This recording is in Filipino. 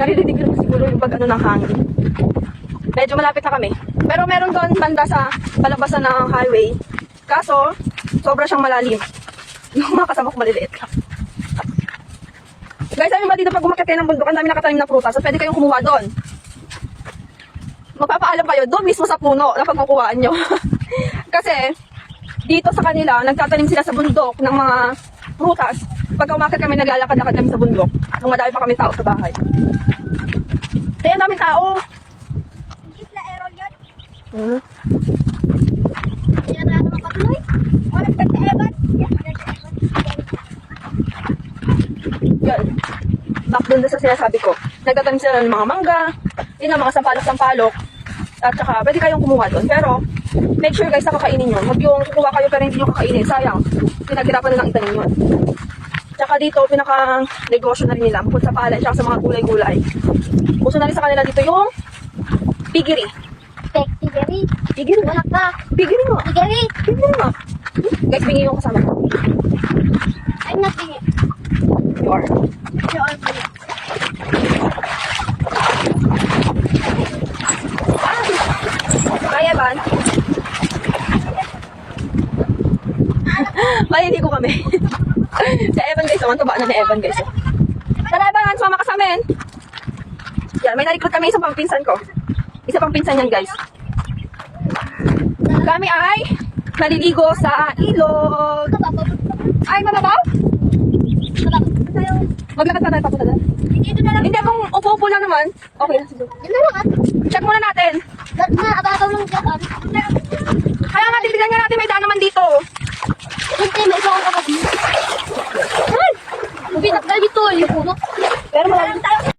Naririnig ko siguro yung pag ano ng hangin. Medyo malapit na kami. Pero meron doon banda sa palabasan ng highway. Kaso, sobra siyang malalim. Yung mga kasama ko maliliit lang. Guys, sabi ba dito pag umakyat kayo ng bundok, ang dami nakatanim na prutas. So, pwede kayong kumuha doon. Magpapaalam kayo doon mismo sa puno na pagkukuhaan nyo. Kasi, dito sa kanila, nagtatanim sila sa bundok ng mga prutas. Pagka umakyat kami, naglalakad-lakad kami sa bundok. Nung madami pa kami tao sa bahay. Kaya daming tao. Isla Errol yun. Hmm. Yan na naman patuloy. O, nagtag-eban. Yan. Back doon sa sinasabi ko. Nagtatanim sila ng mga mangga, yun ang mga sampalok-sampalok. At saka, pwede kayong kumuha doon. Pero, make sure guys na kakainin yun. Huwag yung kukuha kayo pero hindi nyo kakainin. Sayang. Pinaghirapan nilang itanim yun. Tsaka dito, pinaka-negosyo na rin nila. Bukod sa palay, tsaka sa mga gulay-gulay. Uso na rin sa kanila dito yung piggery. Tigeri. Piggery mo. Anak ka. Piggery mo. Tigeri. Piggery mo. Guys, bingi yung kasama ko. I'm not tingin. You are. You are tingin. Kaya ba? Maliligo kami. Sa Evan guys, ang tuba na ni Evan guys. Tara Evan, sumama ka sa amin. Yan, may na-recruit kami isang pangpinsan ko. Isa pang pinsan yan guys. Kami ay maliligo sa ilog. Ay, mababaw? Maglakad ka tayo papunta doon. Dito na lang. Hindi, kung upo-upo lang naman. Okay lang, sige. Dito na lang ah. Check muna natin. Ababaw lang dyan. Kaya nga, tignan nga natin, may daan naman dito. Hindi, may isang kapatid. Ay! Binakgal dito yung puno. Pero malalim tayo.